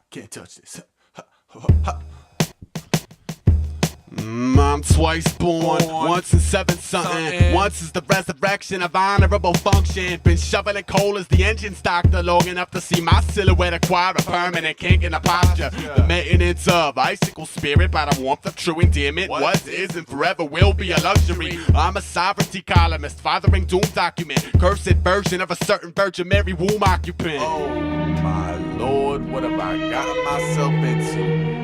Can't touch this. I'm twice born, once in 7-something. Once is the resurrection of honorable function. Been shoveling coal as the engine's doctor long enough to see my silhouette acquire a permanent kink in the posture. The maintenance of icicle spirit by the warmth of true endearment. Was, is, and forever will be a luxury. I'm a sovereignty columnist, fathering doom document. Cursed version of a certain Virgin Mary womb occupant. Oh my Lord, what have I gotten myself into?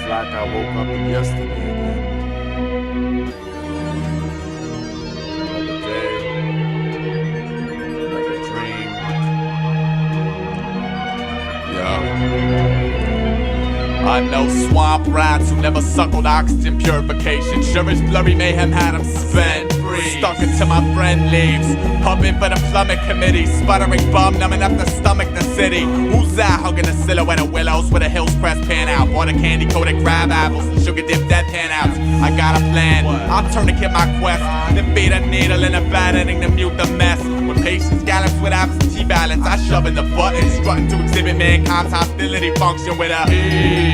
Like I woke up in yesterday again. Another day, another dream. I know swamp rats who never suckled oxygen purification. Sure as blurry mayhem had them spent free. Stuck until my friend leaves. Pumping for the plumbing committee. Sputtering bum, numbing up the stomach, the city. Who's that hugging the silhouette of willows with a Hills Crest pan out? Bought a candy coated crab apples and sugar dipped dead pan outs. I got a plan, I'll tourniquet my quest. Then beat a needle in a bad ending to mute the mess. When patience gallops with absentee balance, I shove in the button, strutting to exhibit mankind's hostility function with a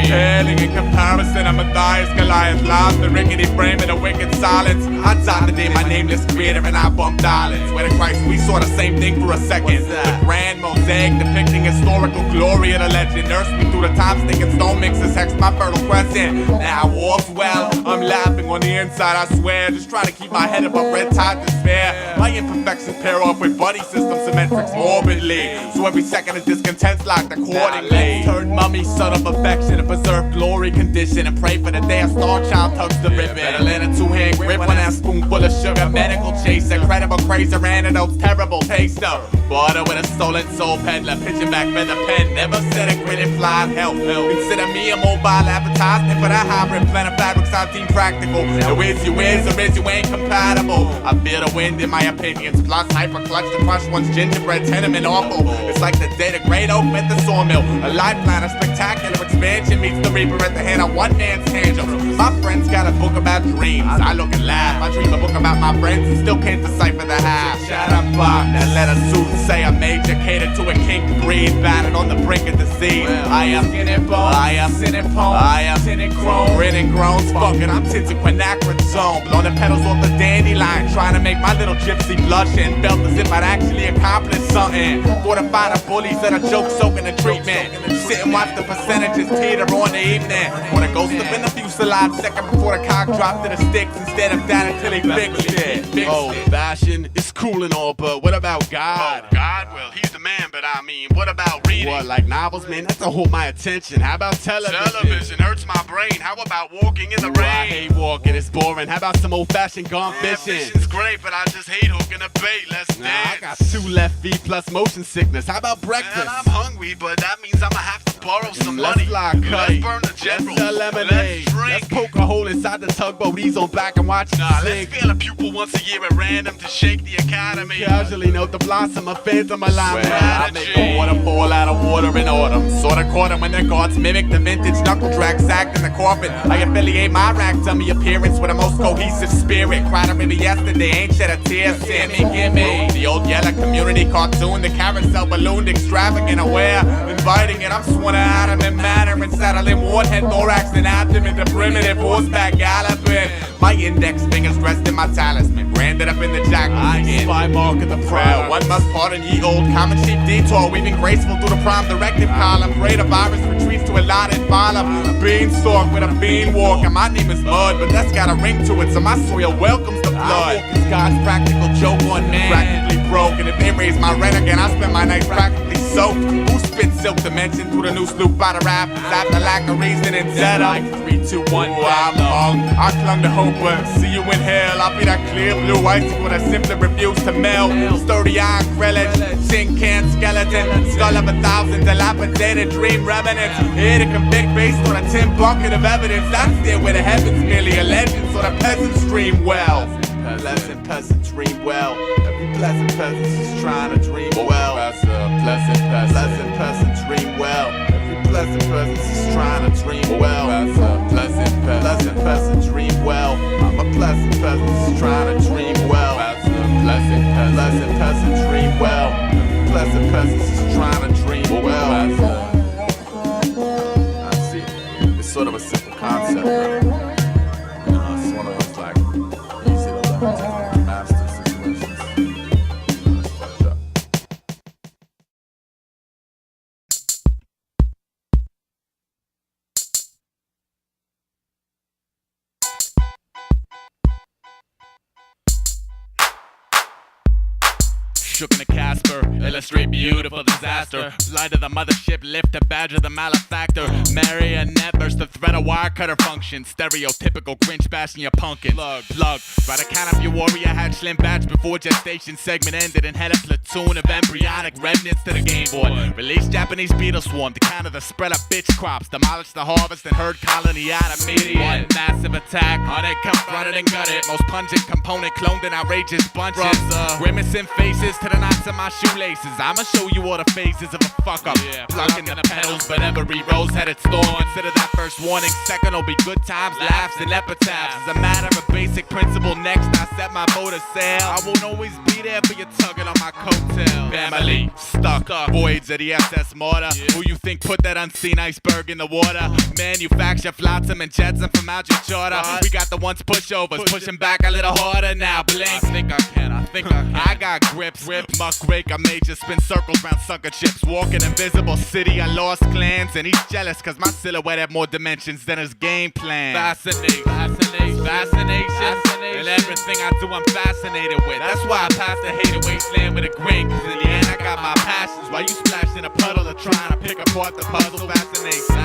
Hailing in comparison, I'm Matthias Goliath, lost the rickety frame in a wicked silence. I died the day my nameless creator and I bumped islands. Where the Christ, we saw the same thing for a second. The grand mosaic depicting historical glory of the legend. Nursed me through the times thinking stone mixes hexed my fertile crescent. Now all's well, I'm laughing on the inside, I swear. Just trying to keep my head above red tide despair. My imperfections pair off with buddy system symmetrics morbidly. So every second of discontent's locked accordingly. Turn mummy, son of affection, and preserve glory condition. And pray for the day a star child tugs the ribbon. Better land a two-hand grip on that spoonful of sugar. Medical chaser, credible crazer, antidotes, terrible taster. Butter with a stolen soul peddler, pitching back for the pen. Never said a grit implied help. Consider me a mobile advertisement for that hybrid plan of fabrics I deem practical. The is you is or is you ain't compatible. I feel the wind in my opinions. Plus hyper clutch to crush one's gingerbread tenement awful. It's like the day the great oak met the sawmill. A lifeline, a spectacular expansion meets the reaper at the hand of one man's tangent. My friend's got a book about dreams. I look and laugh. I dream a book about my friends and still can't decipher the half. Shut up, Bob. That letter suit say I'm major, catered to a kink breed, battered on the brink of disease. I am skinny bone, I am sinning pone, I am tinted chrome, grinning groans, fucking, I'm tinted quinacridone zone. Blowing the petals off the dandelion, trying to make my little gypsy blush and felt as if I'd actually accomplished something. Fortify the bullies that are joke soaking the treatment. Sit and watch the percentages teeter on the evening. When a ghost of an abuse alive second before the cock dropped to the sticks instead of down until he fixed it. Oh, fashion is cool and all, but what about God? Oh, God, well, he's the man, but I mean, what about reading? What, like novels, man? That's to hold my attention. How about television? Television hurts my brain. How about walking in the rain? I hate walking, it's boring. How about some old-fashioned gone fishing? Fishing's great, but I just hate hooking a bait. Let's dance. I got 2 left feet plus motion sickness. How about breakfast? Man, I'm hungry, but that means I'ma have to borrow some money. Let's burn the general. Let's sell lemonade. Let's drink. Let's poke a hole inside the tugboat. Ease on back and watch Nah, let's fail a pupil once a year at random to shake the academy. Casually note the blossom of phantom alignment. I make Strategy. a waterfall out of water in autumn. Sorta caught 'em when their guards mimic the vintage knuckle drag sacked in the coffin. I affiliate my rack dummy appearance with a most cohesive spirit. Cried at me yesterday, ain't shed a tear. Send me, give me the old yellow community cartoon, the carousel ballooned, extravagant, aware, inviting it. I'm sworn to Adam and manner and saddling warhead, thorax and abdomen, the primitive horseback galloping. My index fingers dressed in my talisman, branded up in the jacket. I spy mark of the proud. One must pardon ye old common sheep detour, weaving graceful through the prime directive column. Pray the virus retreats to a allotted volume. Beanstalk with a bean walk, and my name is Mud, but that's got a ring to it, so my soil welcomes the blood. Is God's practical joke on man, practically broken. If they raise my rent again, I spend my nights practically soaked. Who spit silk dimension through the new sloop by the rapids after lack of reason and set up? 3, 2, 1, I'm hung. I clung to hope, but see you in hell. I'll be that clear blue icicle that simply refuse to melt. Sturdy iron grillage, tin can skeleton, skull of 1,000 dilapidated dream remnants. Here to convict based on a tin bucket of evidence. That's there where the heavens merely a legend, so the peasants dream well. Pleasant peasants dream well. Every pleasant peasant is trying to dream well. Pleasant peasants dream well. Every pleasant peasant is trying to dream well. Pleasant peasant dream well. I'm a pleasant peasant is trying to dream well. Pleasant peasant dream well. Every pleasant peasants is trying to dream well. I see. It's sort of a simple concept, but it's one of those like easy to learn to master situations. It's fucked up. Shook in a Casper, illustrate beautiful disaster. Light of the mothership, lift a badge of the malefactor. Marionette versus the threat of wire cutter function. Stereotypical Grinch bashing your pumpkin. Plug. By the count of your warrior had slim batch before gestation segment ended and had a platoon of embryonic remnants to the game board. Released Japanese beetle swarm to counter the spread of bitch crops. Demolish the harvest and herd colony out of media. One massive attack, on it, confronted and gutted. Most pungent component cloned in outrageous bunches. Grimacing faces to the knots of my shoelaces. I'ma show you all the phases of a fuck up. Plucking the pedals, but every rose had its thorn. Consider that first warning, second will be good times, laughs, and epitaphs. As a matter of basic principle, next I set my boat to sail. I won't always be there for you tugging on my coattail. Family, stuck, voids of the SS Mortar. Who you think put that unseen iceberg in the water? Manufacture flotsam and jetsam from out your charter. We got the ones pushovers, pushing back a little harder now. Blink, I think I can. I got grips. Muck rake, I made you spin circles round sucker chips. Walking invisible city, I lost clans. And he's jealous cause my silhouette had more dimensions than his game plan. Fascination. And everything I do I'm fascinated with. That's why I pass the hated wasteland with a grin. Cause in the end I got my passions. While you splash in a puddle of trying to pick apart the puzzle. Fascination.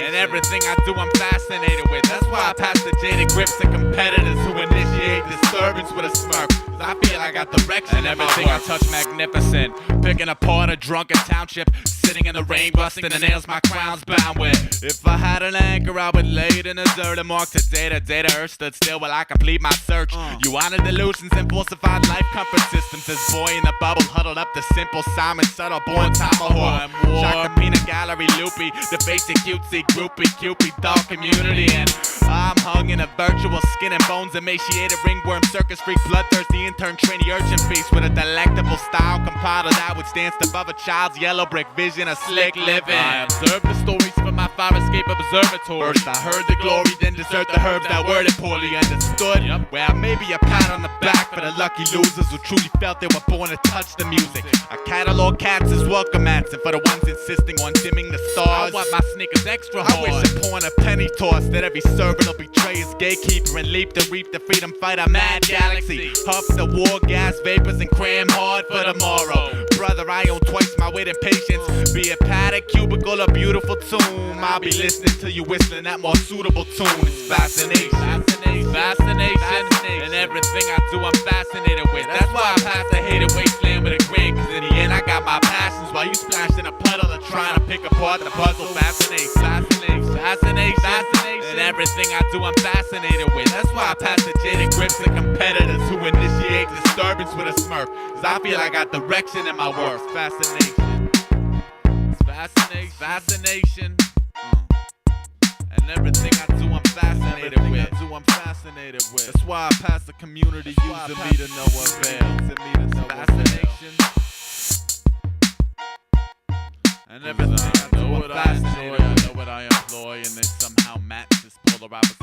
And everything I do I'm fascinated with. That's why I pass the jaded grips to competitors who initiate disturbance with a smirk. Cause I feel I got direction and everything I touch magnificent. Picking apart a drunken township, sitting in the rain, busting the nails my crown's bound with. If I had an anchor, I would lay it in a dirt and mark to data. Earth stood still while I complete my search. You wanted delusions and falsified life comfort systems. As boy in the bubble, huddled up to simple Simon Subtle, born tomahawk. Shock the peanut gallery loopy, the basic cutesy groupie, Cupid dog community. And I'm hung in a virtual skin and bones, emaciated ringworm, circus freak, bloodthirsty intern, trainee urchin feast with a delectable style compiled that withstands above a child's yellow brick vision of slick living. I observed the stories from my fire escape observatory. First I heard the glory, then desert the herbs that worded poorly understood. Where I may be a pat on the back for the lucky losers who truly felt they were born to touch the music. I catalog cats as welcome mats, and for the ones insisting on dimming the stars, I want my sneakers extra hard. I wish upon a penny toss that every servant will betray his gatekeeper and leap to reap the freedom fighter mad galaxy. Huff the war gas vapors and cram hard for tomorrow. Brother, I own twice my weight in patience. Be it paddock, cubicle, or beautiful tomb, I'll be listening to you whistling that more suitable tune. It's fascination. And everything I do I'm fascinated with. That's why I pass the hated wasteland with a grin. Cause in the end I got my passions while you splashed in a puddle of trying to pick apart the puzzle. Fascination. And everything I do I'm fascinated with. That's why I pass the jaded grips to competitors who initiate disturbance with a smirk. Cause I feel I got direction in my work. Fascination. And everything I do I'm fascinated with. That's why I pass the community using me to no avail. Fascination. And everything I do I'm fascinated with. I know what I employ, and they somehow match this polar opposite.